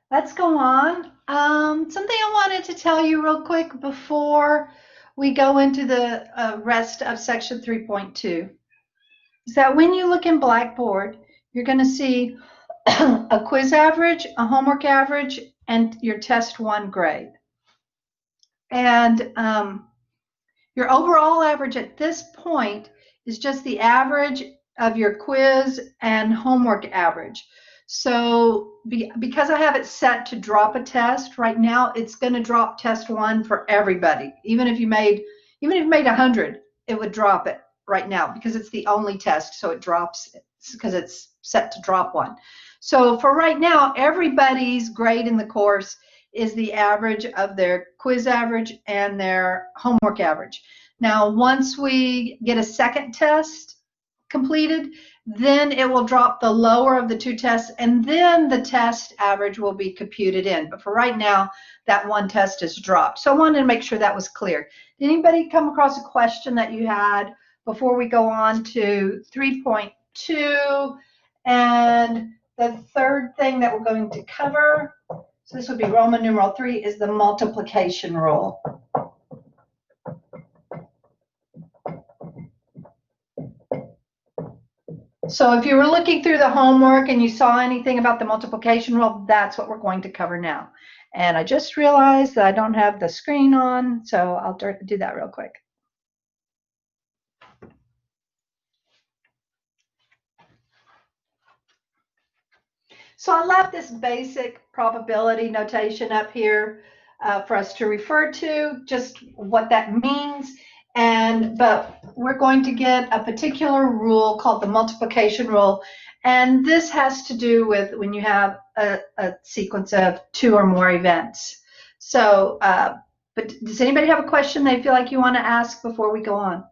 Let's go on. Something I wanted to tell you real quick before we go into the rest of section 3.2 is that when you look in Blackboard, you're going to see a quiz average, a homework average, and your test one grade. And your overall average at this point is just the average of your quiz and homework average. So because I have it set to drop a test right now, it's going to drop test one for everybody. Even if you made 100, it would drop it right now because it's the only test. So it drops because it's set to drop one. So for right now, everybody's grade in the course is the average of their quiz average and their homework average. Now, once we get a second test completed, then it will drop the lower of the two tests, and then the test average will be computed in. But for right now, that one test is dropped. So I wanted to make sure that was clear. Did anybody come across a question that you had before we go on to 3.2? And the third thing that we're going to cover, so this would be Roman numeral 3, is the multiplication rule. So if you were looking through the homework and you saw anything about the multiplication rule, that's what we're going to cover now. And I just realized that I don't have the screen on, so I'll do that real quick. So I left this basic probability notation up here for us to refer to, just what that means. But we're going to get a particular rule called the multiplication rule. And this has to do with when you have a sequence of two or more events. So, but does anybody have a question they feel like you want to ask before we go on?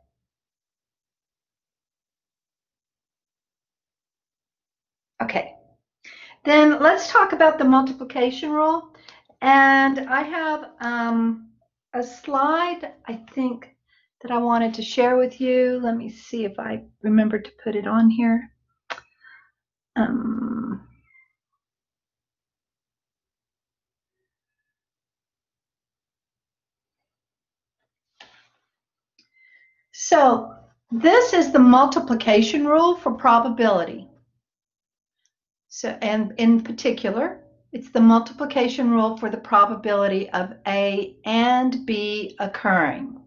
Okay. Then let's talk about the multiplication rule. And I have a slide, I think, that I wanted to share with you. Let me see if I remember to put it on here. So this is the multiplication rule for probability. So, and in particular, it's the multiplication rule for the probability of A and B occurring.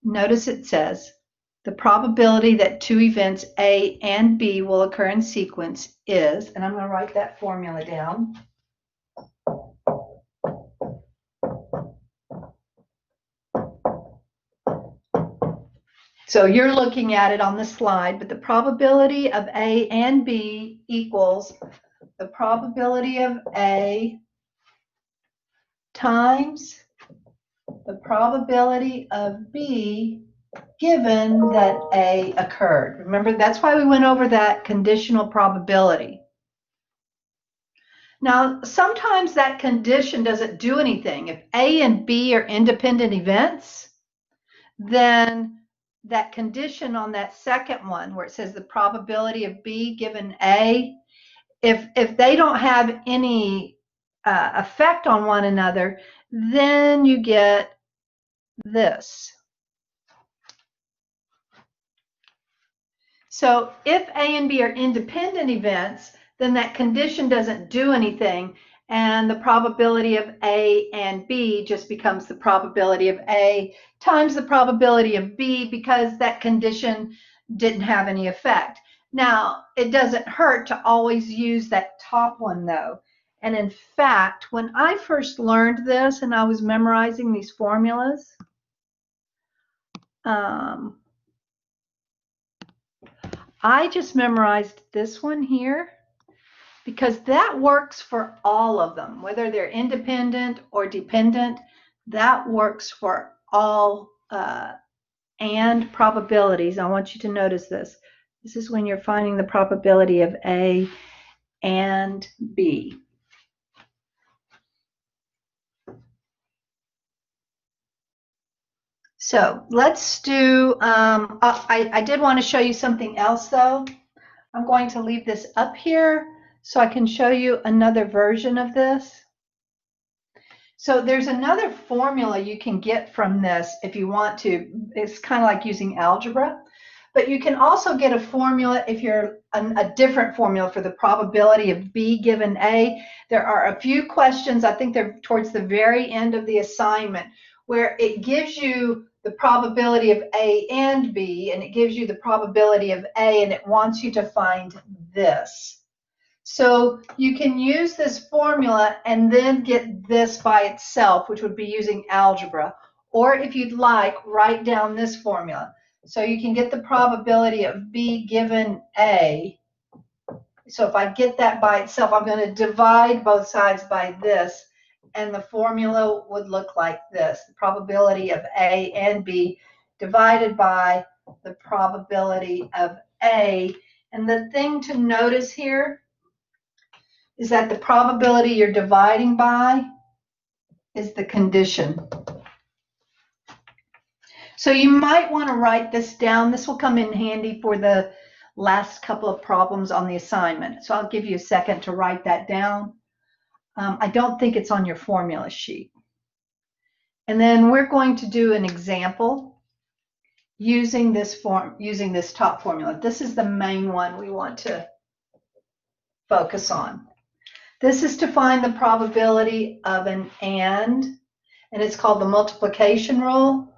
Notice it says the probability that two events A and B will occur in sequence is, and I'm going to write that formula down. So you're looking at it on the slide, but the probability of A and B equals the probability of A times the probability of B given that A occurred. Remember, that's why we went over that conditional probability. Now, sometimes that condition doesn't do anything. If A and B are independent events, then that condition on that second one where it says the probability of B given A, if they don't have any effect on one another, then you get this. So if A and B are independent events, then that condition doesn't do anything, and the probability of A and B just becomes the probability of A times the probability of B because that condition didn't have any effect. Now, it doesn't hurt to always use that top one, though. And in fact, when I first learned this and I was memorizing these formulas, I just memorized this one here because that works for all of them, whether they're independent or dependent. That works for all and probabilities. I want you to notice this. This is when you're finding the probability of A and B. So let's do, I did want to show you something else though. I'm going to leave this up here so I can show you another version of this. So there's another formula you can get from this if you want to. It's kind of like using algebra, but you can also get a formula if you're a different formula for the probability of B given A. There are a few questions, I think they're towards the very end of the assignment, where it gives you the probability of A and B, and it gives you the probability of A, and it wants you to find this. So you can use this formula and then get this by itself, which would be using algebra. Or if you'd like, write down this formula. So you can get the probability of B given A. So if I get that by itself, I'm going to divide both sides by this, and the formula would look like this. The probability of A and B divided by the probability of A. And the thing to notice here is that the probability you're dividing by is the condition. So you might want to write this down. This will come in handy for the last couple of problems on the assignment. So I'll give you a second to write that down. I don't think it's on your formula sheet. And then we're going to do an example using this top formula. This is the main one we want to focus on. This is to find the probability of an and it's called the multiplication rule,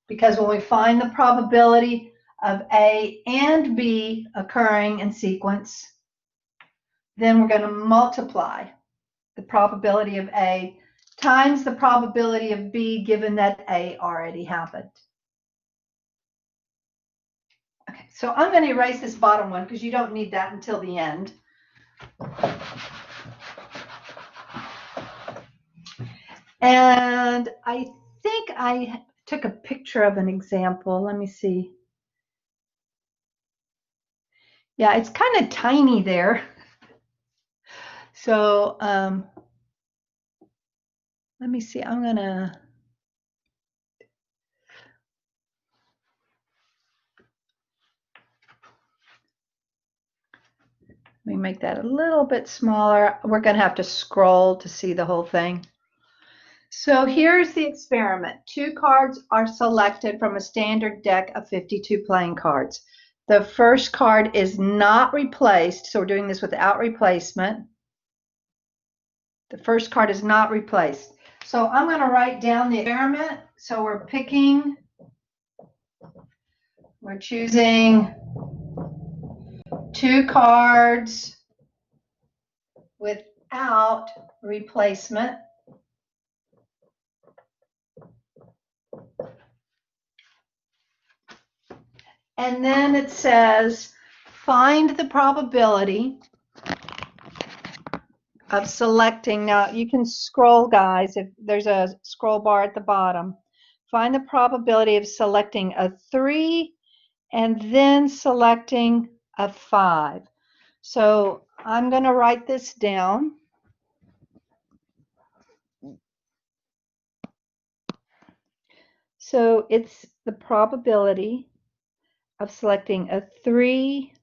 because when we find the probability of A and B occurring in sequence, then we're going to multiply the probability of A times the probability of B, given that A already happened. Okay, so I'm going to erase this bottom one because you don't need that until the end. And I think I took a picture of an example. Let me see. Yeah, it's kind of tiny there. So let me see. I'm gonna let me make that a little bit smaller. We're gonna have to scroll to see the whole thing. So here's the experiment. 2 cards are selected from a standard deck of 52 playing cards. The first card is not replaced, so we're doing this without replacement. The first card is not replaced. So I'm going to write down the experiment. So we're choosing 2 cards without replacement. And then it says, find the probability of selecting. Now you can scroll, guys, if there's a scroll bar at the bottom. Find the probability of selecting a 3 and then selecting a 5. So I'm going to write this down. So it's the probability of selecting a 3,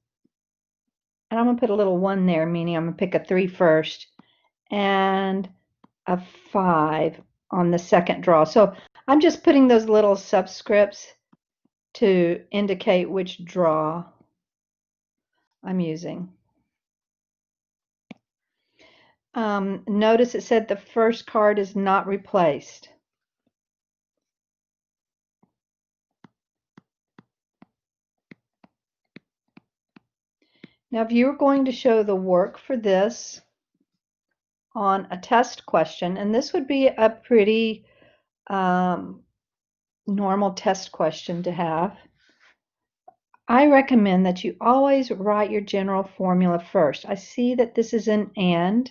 and I'm going to put a little 1 there, meaning I'm going to pick a 3 first, and a 5 on the second draw. So I'm just putting those little subscripts to indicate which draw I'm using. Notice it said the first card is not replaced. Now, if you were going to show the work for this on a test question, and this would be a pretty normal test question to have, I recommend that you always write your general formula first. I see that this is an and.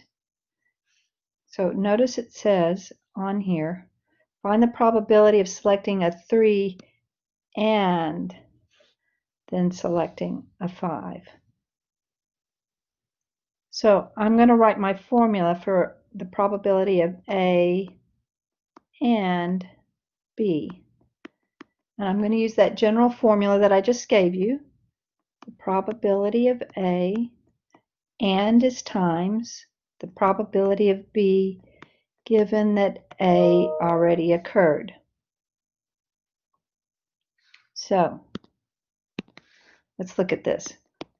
So notice it says on here, find the probability of selecting a 3 and then selecting a 5. So I'm going to write my formula for the probability of A and B. And I'm going to use that general formula that I just gave you. The probability of A and is times the probability of B given that A already occurred. So let's look at this.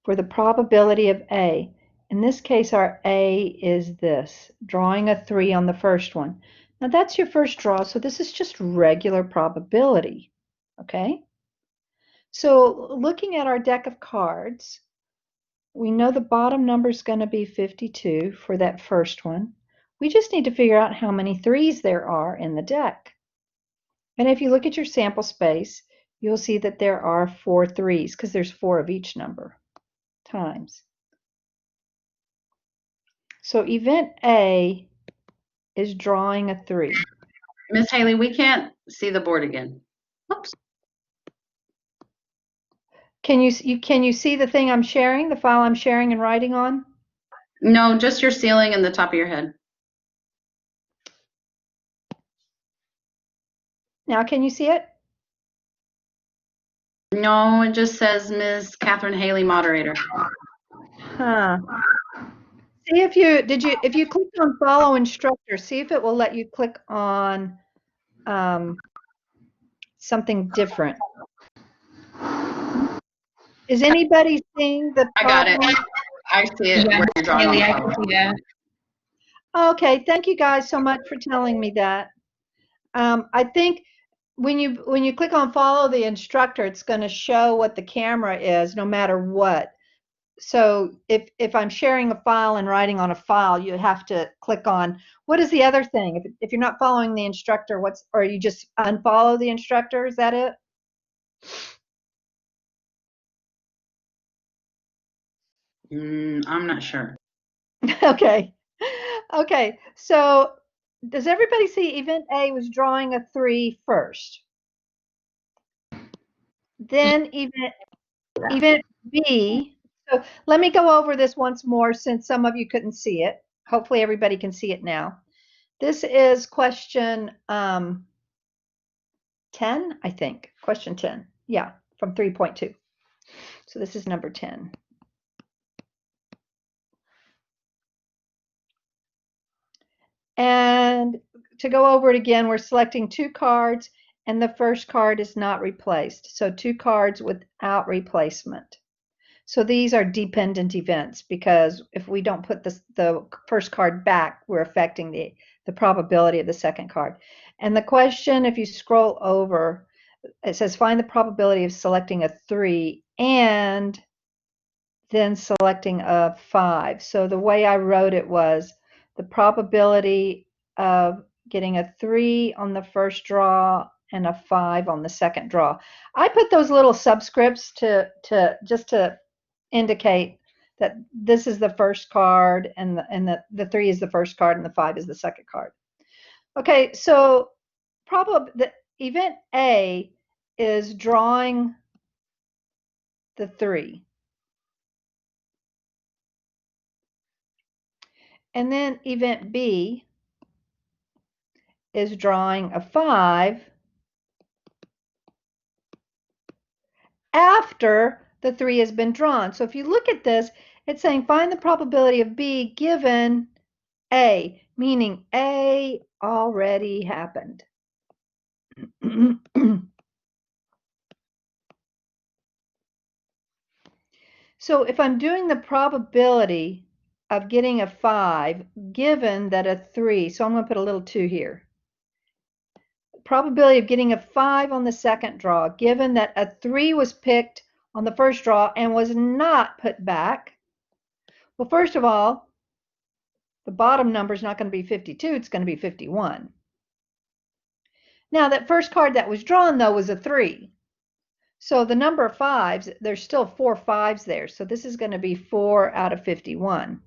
For the probability of A, in this case our A is this, drawing a 3 on the first one. Now that's your first draw, so this is just regular probability, okay? So looking at our deck of cards, we know the bottom number is going to be 52 for that first one. We just need to figure out how many 3s there are in the deck. And if you look at your sample space, you'll see that there are 4 3s because there's 4 of each number times. So event A is drawing a 3. Miss Haley, we can't see the board again. Oops. Can you see the thing I'm sharing, the file I'm sharing and writing on? No, just your ceiling and the top of your head. Now can you see it? No, it just says Ms. Catherine Haley, moderator. Huh. See if you click on follow instructor, see if it will let you click on something different. Is anybody seeing the I got it. problem? I see it. Yeah, Where you're drawing Haley, on I the can power. see that. Okay, thank you guys so much for telling me that. I think when you click on follow the instructor, it's going to show what the camera is no matter what. So if I'm sharing a file and writing on a file, you have to click on, what is the other thing? If you're not following the instructor, or you just unfollow the instructor, is that it? I'm not sure. Okay. Okay. So does everybody see event A was drawing a 3 first? Then event B, so let me go over this once more since some of you couldn't see it. Hopefully everybody can see it now. This is question 10, I think. Question 10. Yeah, from 3.2. So this is number 10. And to go over it again, we're selecting 2 cards and the first card is not replaced. So 2 cards without replacement. So these are dependent events because if we don't put the first card back, we're affecting the probability of the second card. And the question, if you scroll over, it says find the probability of selecting a 3 and then selecting a 5. So the way I wrote it was the probability of getting a 3 on the first draw and a 5 on the second draw. I put those little subscripts to indicate that this is the first card and the 3 is the first card and the 5 is the second card. Okay, so the event A is drawing the 3. And then event B is drawing a 5 after the 3 has been drawn. So if you look at this, it's saying find the probability of B given A, meaning A already happened. So if I'm doing the probability of getting a 5 given that a 3, so I'm going to put a little 2 here. Probability of getting a 5 on the second draw given that a 3 was picked on the first draw and was not put back. Well, first of all, the bottom number is not going to be 52, it's going to be 51. Now that first card that was drawn though was a 3. So the number of 5s, there's still 4 5s there. So this is going to be 4 out of 51.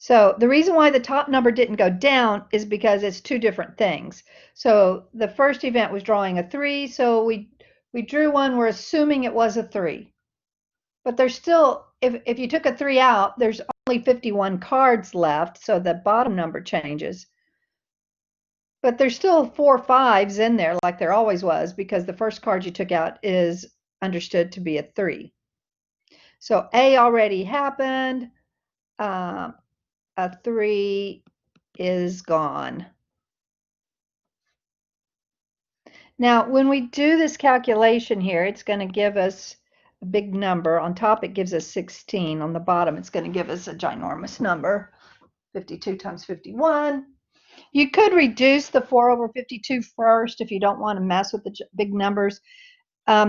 So the reason why the top number didn't go down is because it's 2 different things. So the first event was drawing a 3, so we drew one, we're assuming it was a 3. But there's still, if you took a 3 out, there's only 51 cards left, so the bottom number changes. But there's still 4 5s in there like there always was because the first card you took out is understood to be a 3. So A already happened. A 3 is gone. Now, when we do this calculation here, it's going to give us a big number. On top, it gives us 16. On the bottom, it's going to give us a ginormous number, 52 times 51. You could reduce the 4 over 52 first if you don't want to mess with the big numbers.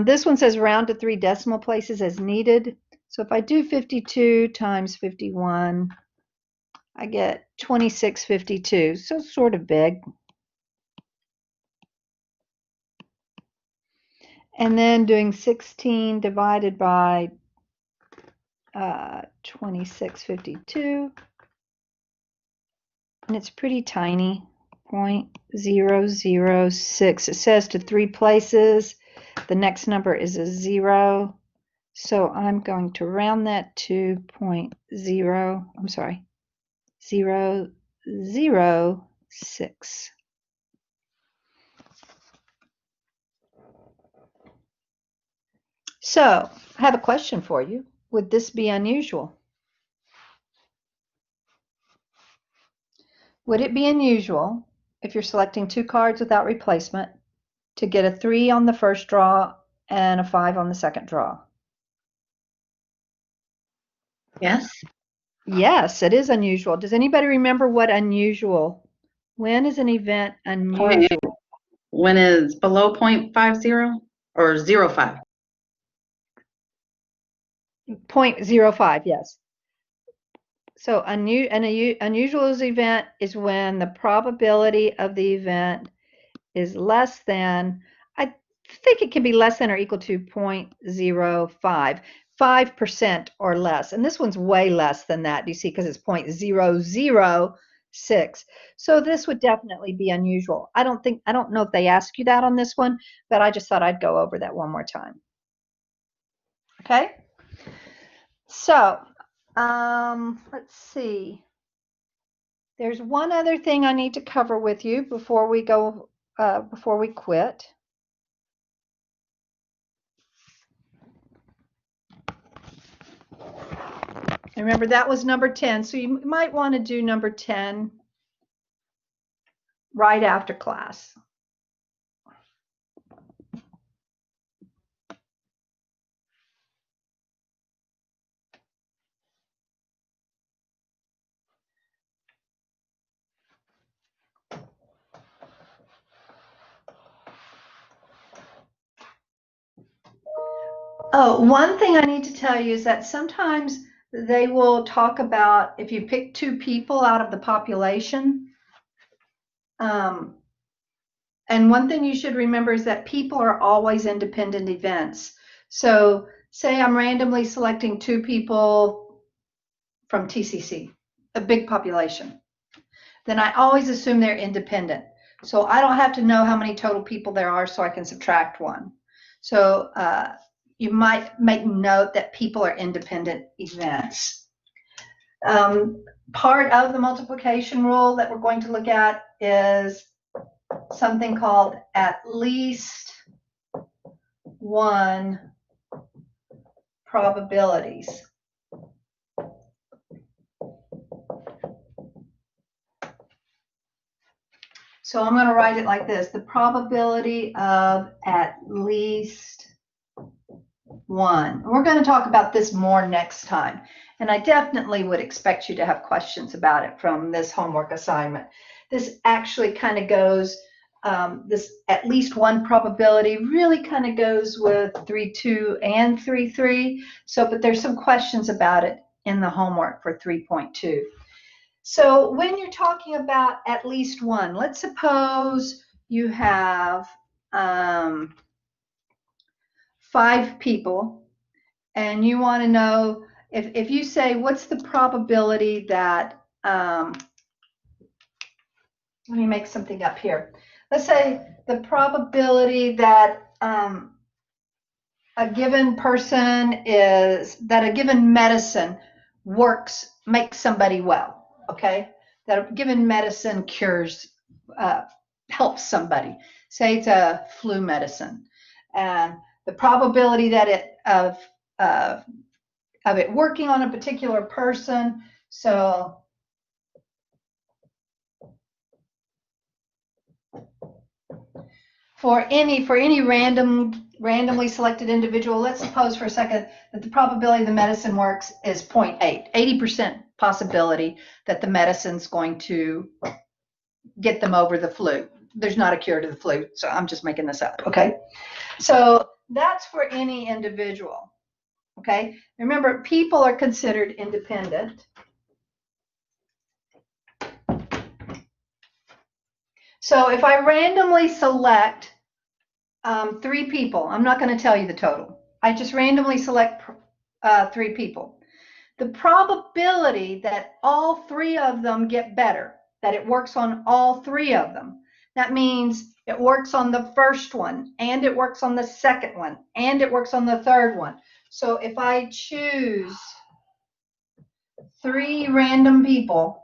This one says round to 3 decimal places as needed. So if I do 52 times 51, I get 2652. So sort of big. And then doing 16 divided by 2652, and it's pretty tiny, 0.006. It says to 3 places. The next number is a 0, so I'm going to round that to 0.006. So, I have a question for you. Would this be unusual? Would it be unusual if you're selecting 2 cards without replacement to get a 3 on the first draw and a 5 on the second draw? Yes. Yes, it is unusual. Does anybody remember what unusual? When is an event unusual? When is below 0.50 or 0.5? 0.05, yes. So an unusual event is when the probability of the event is less than, I think it can be less than or equal to 0.05, 5% or less. And this one's way less than that, you see, because it's 0.006. So this would definitely be unusual. I don't know if they ask you that on this one, but I just thought I'd go over that one more time. Okay? So, let's see. There's one other thing I need to cover with you before we go, before we quit. Remember, that was number 10, so you might want to do number 10 right after class. Oh, one thing I need to tell you is that sometimes they will talk about if you pick 2 people out of the population. And one thing you should remember is that people are always independent events. So say I'm randomly selecting 2 people from TCC, a big population. Then I always assume they're independent. So I don't have to know how many total people there are so I can subtract 1. So you might make note that people are independent events. Part of the multiplication rule that we're going to look at is something called at least one probabilities. So I'm going to write it like this: the probability of at least 1. We're going to talk about this more next time, and I definitely would expect you to have questions about it from this homework assignment. This actually kind of goes, this at least 1 probability really kind of goes with 3-2 and 3-3. So, but there's some questions about it in the homework for 3.2. So when you're talking about at least 1, let's suppose you have 5 people, and you want to know if you say what's the probability that, let me make something up here. Let's say the probability that a given person is, that a given medicine makes somebody well, okay? That a given medicine cures helps somebody. Say it's a flu medicine, and the probability that of it working on a particular person. So for any randomly selected individual, let's suppose for a second that the probability the medicine works is 0.8, 80% possibility that the medicine's going to get them over the flu. There's not a cure to the flu, so I'm just making this up, okay? So that's for any individual, okay? Remember, people are considered independent. So if I randomly select 3 people, I'm not going to tell you the total. I just randomly select 3 people. The probability that all 3 of them get better, that it works on all 3 of them, that means it works on the first one, and it works on the second one, and it works on the third one. So if I choose 3 random people,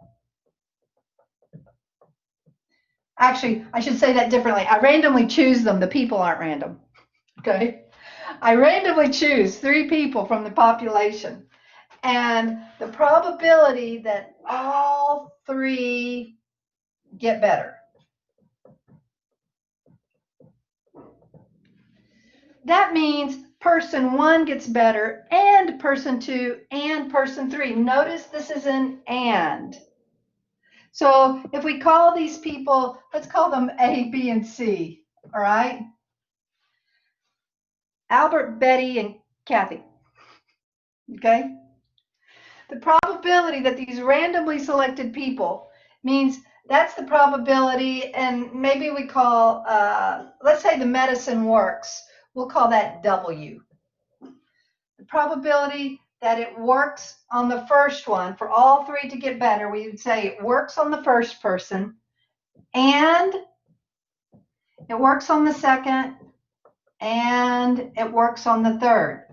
actually, I should say that differently. I randomly choose them. The people aren't random. Okay? I randomly choose 3 people from the population. And the probability that all 3 get better. That means person 1 gets better, and person 2 and person 3. Notice this is an and. So if we call these people, let's call them A, B, and C, all right? Albert, Betty, and Kathy, okay? The probability that these randomly selected people means that's the probability, and maybe we call, let's say the medicine works, we'll call that W. The probability that it works on the first one, for all 3 to get better, we would say it works on the first person, and it works on the second, and it works on the third.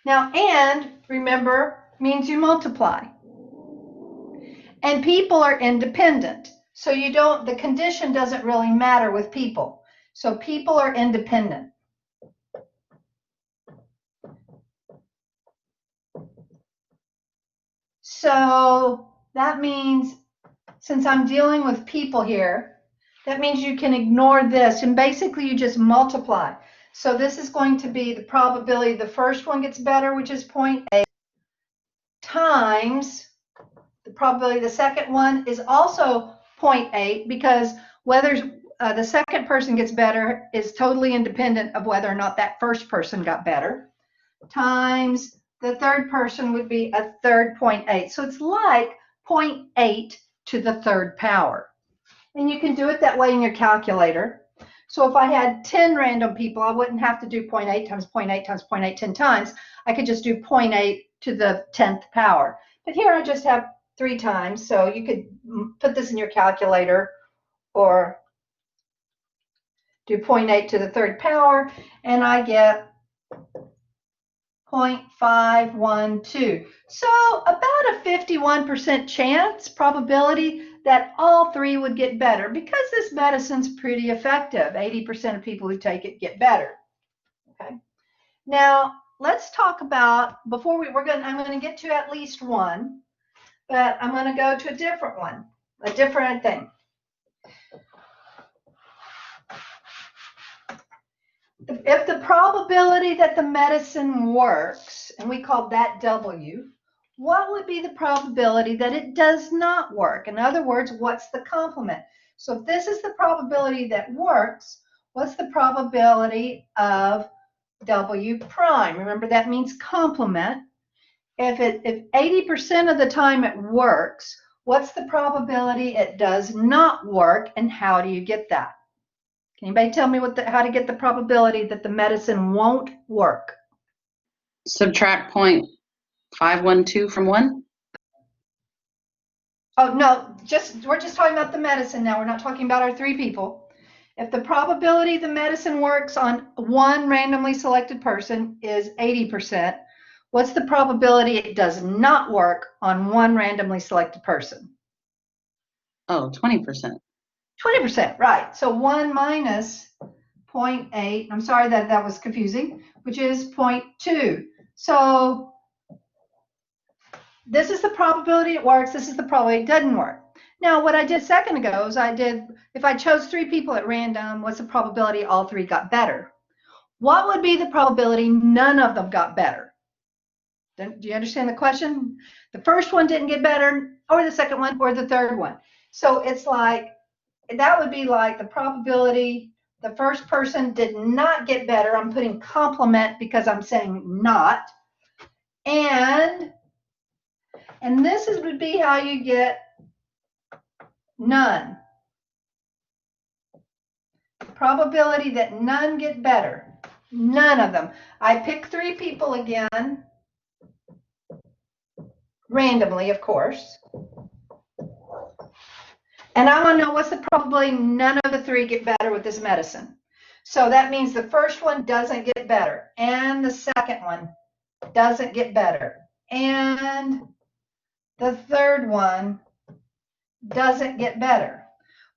Now, and, remember, means you multiply. And people are independent. So the condition doesn't really matter with people. So people are independent. So that means, since I'm dealing with people here, that means you can ignore this, and basically you just multiply. So this is going to be the probability the first one gets better, which is 0.8, times the probability the second one is also 0.8, because whether the second person gets better is totally independent of whether or not that first person got better, times the third person would be a third 0.8. So it's like 0.8 to the third power. And you can do it that way in your calculator. So if I had 10 random people, I wouldn't have to do 0.8 times 0.8 times 0.8 10 times. I could just do 0.8 to the 10th power. But here I just have 3 times, so you could put this in your calculator or do 0.8 to the third power, and I get 0.512. So about a 51% chance probability that all 3 would get better, because this medicine's pretty effective. 80% of people who take it get better. Okay. Now let's talk about, I'm going to get to at least one, but I'm going to go to a different one, a different thing. If the probability that the medicine works, and we call that W, what would be the probability that it does not work? In other words, what's the complement? So if this is the probability that works, what's the probability of W prime? Remember, that means complement. If 80% of the time it works, what's the probability it does not work, and how do you get that? Can anybody tell me how to get the probability that the medicine won't work? Subtract 0.512 from 1? Oh, no, we're just talking about the medicine now. We're not talking about our 3 people. If the probability the medicine works on one randomly selected person is 80%, what's the probability it does not work on one randomly selected person? Oh, 20%. 20%, right. So 1 minus 0.8, I'm sorry that was confusing, which is 0.2. So this is the probability it works, this is the probability it doesn't work. Now, what I did a second ago is if I chose 3 people at random, what's the probability all 3 got better? What would be the probability none of them got better? Do you understand the question? The first one didn't get better, or the second one, or the third one. So it's like, that would be like the probability the first person did not get better. I'm putting complement because I'm saying not. And this would be how you get none. Probability that none get better. None of them. I pick 3 people again, randomly, of course. And I want to know what's the probability none of the 3 get better with this medicine. So that means the first one doesn't get better, and the second one doesn't get better, and the third one doesn't get better.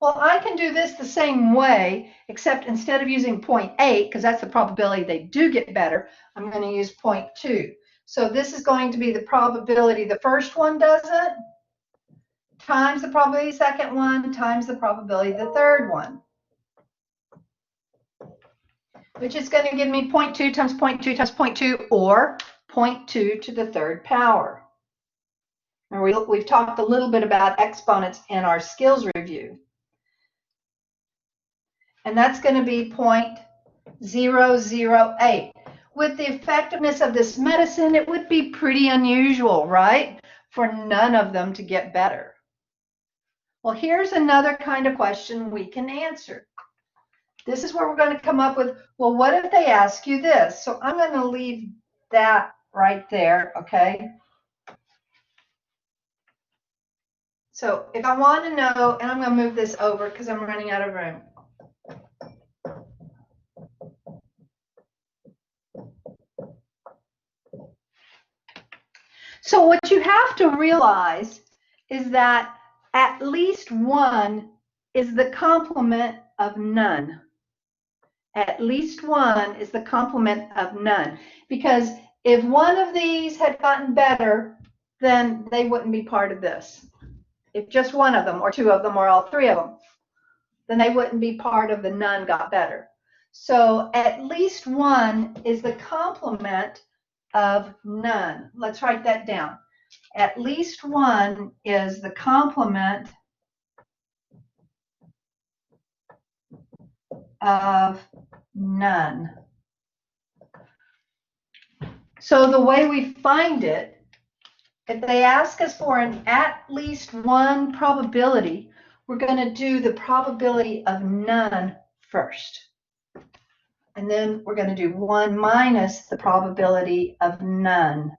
Well, I can do this the same way, except instead of using 0.8, because that's the probability they do get better, I'm going to use 0.2. So this is going to be the probability the first one doesn't, times the probability the second one, times the probability the third one, which is going to give me 0.2 times 0.2 times 0.2, or 0.2 to the third power. And we've talked a little bit about exponents in our skills review. And that's going to be 0.008. With the effectiveness of this medicine, it would be pretty unusual, right, for none of them to get better. Well, here's another kind of question we can answer. This is where we're going to come up with, well, what if they ask you this? So I'm going to leave that right there, okay? So if I want to know, and I'm going to move this over because I'm running out of room. So what you have to realize is that at least one is the complement of none. At least one is the complement of none. Because if one of these had gotten better, then they wouldn't be part of this. If just one of them, or 2 of them, or all 3 of them, then they wouldn't be part of the none got better. So at least one is the complement of none. Let's write that down. At least one is the complement of none. So the way we find it, if they ask us for an at least one probability, we're going to do the probability of none first. And then we're going to do 1 minus the probability of none,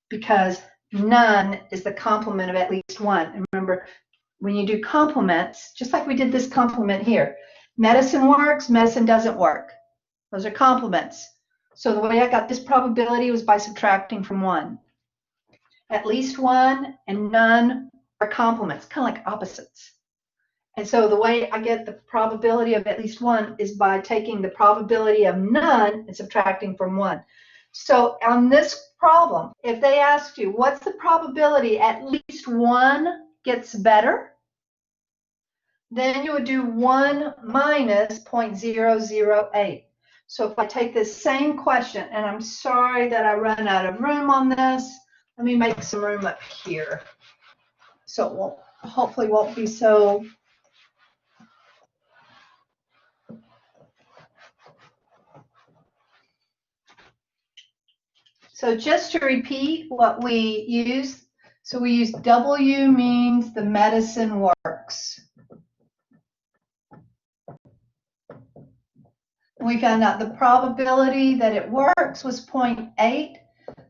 because none is the complement of at least one. And remember, when you do complements, just like we did this complement here, medicine works, medicine doesn't work. Those are complements. So the way I got this probability was by subtracting from 1. At least one and none are complements, kind of like opposites. And so the way I get the probability of at least one is by taking the probability of none and subtracting from 1. So on this problem, if they asked you, what's the probability at least one gets better? Then you would do 1 minus 0.008. So if I take this same question, and I'm sorry that I run out of room on this, let me make some room up here. So it won't, hopefully won't be so. So just to repeat what we use, so we use W means the medicine works. We found out the probability that it works was 0.8.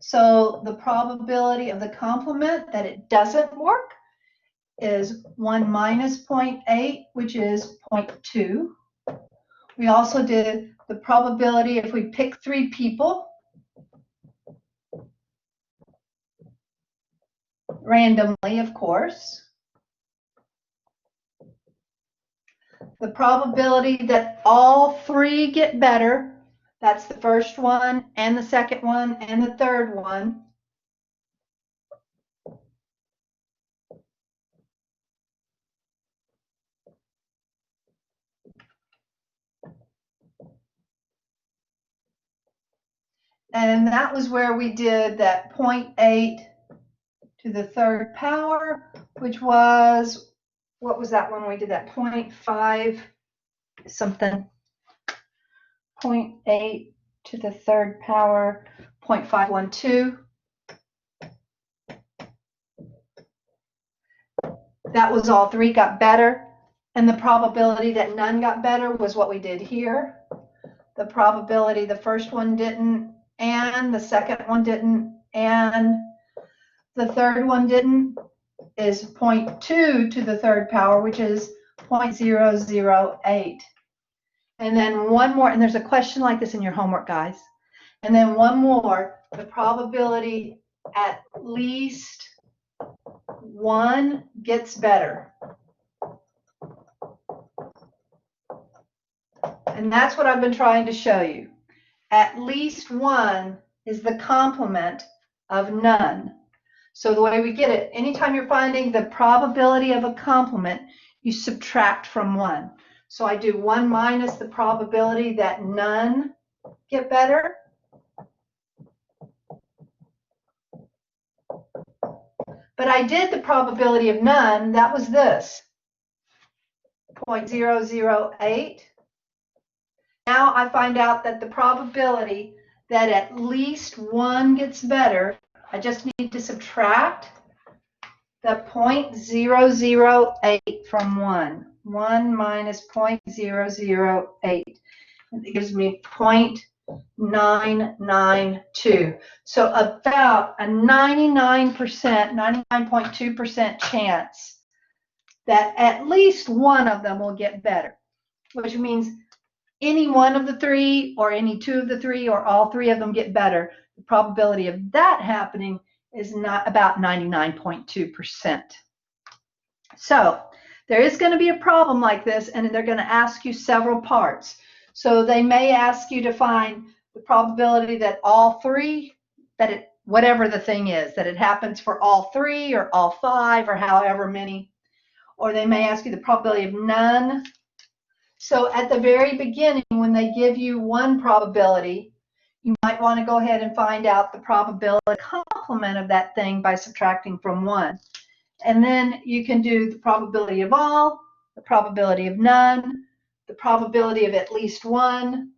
So the probability of the complement that it doesn't work is 1 minus 0.8, which is 0.2. We also did the probability if we pick 3 people randomly, of course. the probability that all three get better, that's the first one and the second one and the third one. And that was where we did that 0.8 to the third power, which was, what was that when we did that 0.5 something? 0.8 to the third power, 0.512. That was all three got better. And the probability that none got better was what we did here. The probability the first one didn't, and the second one didn't, and the third one didn't, is 0.2 to the third power, which is 0.008. And then one more, and there's a question like this in your homework, guys. And then one more, the probability at least one gets better. And that's what I've been trying to show you. At least one is the complement of none. So the way we get it, anytime you're finding the probability of a complement, you subtract from one. So I do 1 minus the probability that none get better. But I did the probability of none, that was this, 0.008. Now I find out that the probability that at least one gets better, I just need to subtract the 0.008 from 1. 1 minus 0.008. It gives me 0.992. So about a 99%, 99.2% chance that at least one of them will get better, which means any one of the three or any two of the three or all three of them get better. The probability of that happening is not about 99.2%. So there is going to be a problem like this, and they're going to ask you several parts. So they may ask you to find the probability that all three, that it, whatever the thing is, that it happens for all three or all five or however many. Or they may ask you the probability of none. So at the very beginning, when they give you one probability, you might want to go ahead and find out the probability complement of that thing by subtracting from one. And then you can do the probability of all, the probability of none, the probability of at least one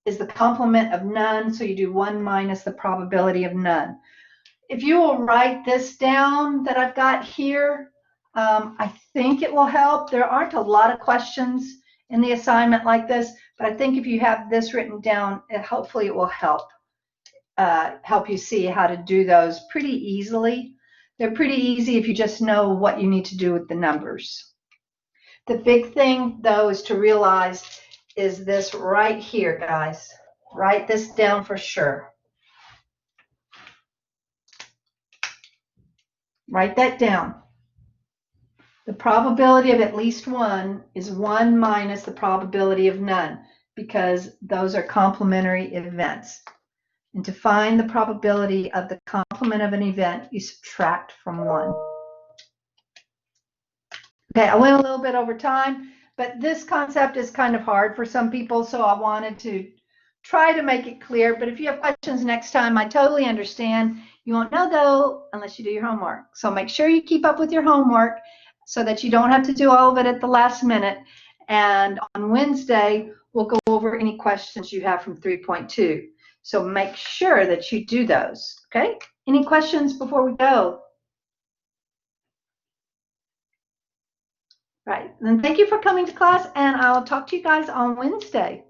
is the complement of none, so you do 1 minus the probability of none. If you will write this down that I've got here, I think it will help. There aren't a lot of questions in the assignment like this, but I think if you have this written down, hopefully it will help you see how to do those pretty easily. They're pretty easy if you just know what you need to do with the numbers. The big thing, though, is to realize is this right here, guys. Write this down for sure. Write that down. The probability of at least one is 1 minus the probability of none, because those are complementary events. And to find the probability of the complement of an event, you subtract from 1. Okay, I went a little bit over time, but this concept is kind of hard for some people, so I wanted to try to make it clear. But if you have questions next time, I totally understand. You won't know, though, unless you do your homework. So make sure you keep up with your homework so that you don't have to do all of it at the last minute. And on Wednesday, we'll go over any questions you have from 3.2. So make sure that you do those, okay? Any questions before we go? Right, then thank you for coming to class, and I'll talk to you guys on Wednesday.